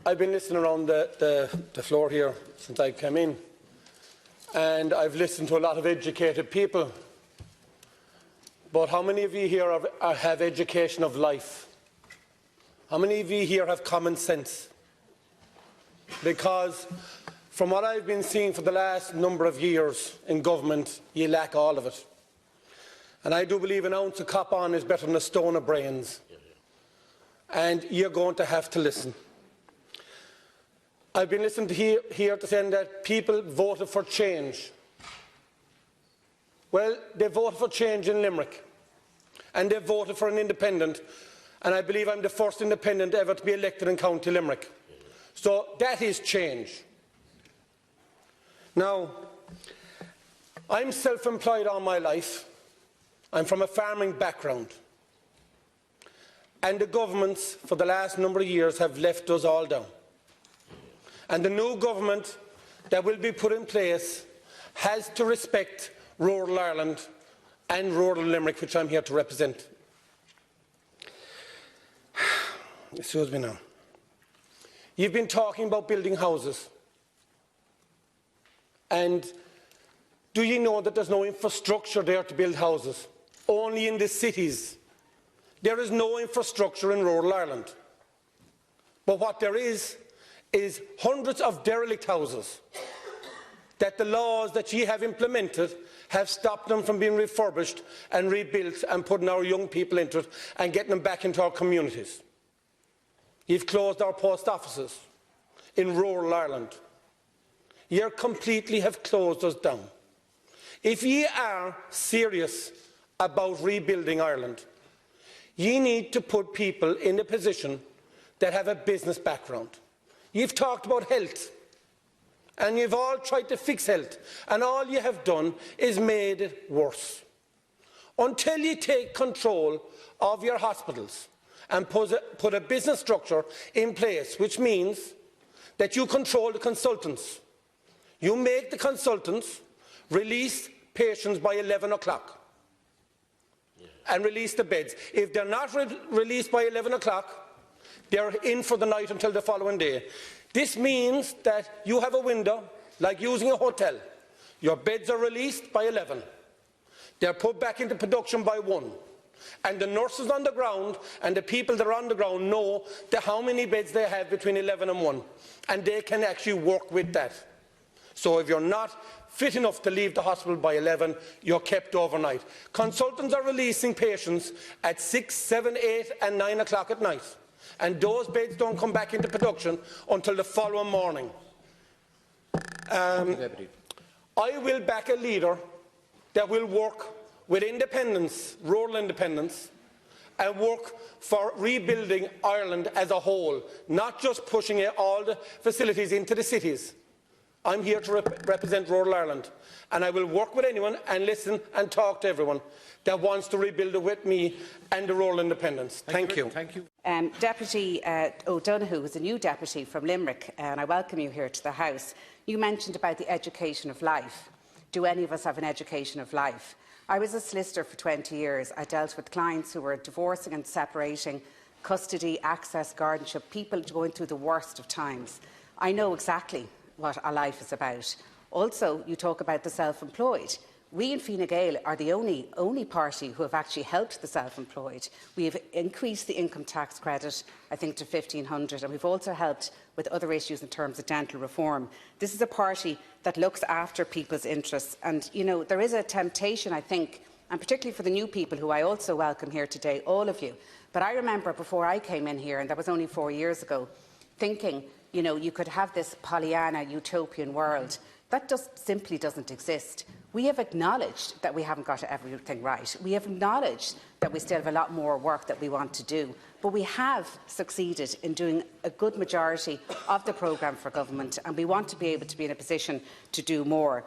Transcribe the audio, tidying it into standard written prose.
I've been listening around the floor here since I came in, and I've listened to a lot of educated people. But how many of you here have education of life? How many of you here have common sense? Because from what I've been seeing for the last number of years in government, you lack all of it. And I do believe an ounce of cop on is better than a stone of brains. And you're going to have to listen. I've been listening to here to saying that people voted for change. Well, they voted for change in Limerick, and they voted for an independent, and I believe I'm the first independent ever to be elected in County Limerick. So that is change. Now, I'm self-employed all my life. I'm from a farming background. And the governments for the last number of years have left us all down. And the new government that will be put in place has to respect rural Ireland and rural Limerick, which I'm here to represent. Excuse me now. You've been talking about building houses. And do you know that there's no infrastructure there to build houses? Only in the cities. There is no infrastructure in rural Ireland. But what there is hundreds of derelict houses that the laws that ye have implemented have stopped them from being refurbished and rebuilt and putting our young people into it and getting them back into our communities. You've closed our post offices in rural Ireland. You completely have closed us down. If ye are serious about rebuilding Ireland, ye need to put people in a position that have a business background. You've talked about health, and you've all tried to fix health, and all you have done is made it worse. Until you take control of your hospitals and put a business structure in place, which means that you control the consultants. You make the consultants release patients by 11 o'clock and release the beds. If they're not released by 11 o'clock, they're in for the night until the following day. This means that you have a window, like using a hotel. Your beds are released by 11. They're put back into production by 1. And the nurses on the ground and the people that are on the ground know how many beds they have between 11 and 1. And they can actually work with that. So if you're not fit enough to leave the hospital by 11, you're kept overnight. Consultants are releasing patients at 6, 7, 8 and 9 o'clock at night. And those beds don't come back into production until the following morning. I will back a leader that will work with independence, rural independence, and work for rebuilding Ireland as a whole, not just pushing all the facilities into the cities. I'm here to represent rural Ireland, and I will work with anyone and listen and talk to everyone that wants to rebuild it with me and the rural independence. Thank you. Thank you. Deputy O'Donoghue is a new deputy from Limerick, and I welcome you here to the House. You mentioned about the education of life. Do any of us have an education of life? I was a solicitor for 20 years. I dealt with clients who were divorcing and separating, custody, access, guardianship, people going through the worst of times. I know exactly what our life is about. Also, you talk about the self-employed. We in Fine Gael are the only party who have actually helped the self-employed. We have increased the income tax credit, I think, to $1,500, and we've also helped with other issues in terms of dental reform. This is a party that looks after people's interests, and you know there is a temptation, I think, and particularly for the new people who I also welcome here today, all of you. But I remember before I came in here, and that was only 4 years ago, thinking, you know, you could have this Pollyanna utopian world. That just simply doesn't exist. We have acknowledged that we haven't got everything right. We have acknowledged that we still have a lot more work that we want to do. But we have succeeded in doing a good majority of the programme for government, and we want to be able to be in a position to do more.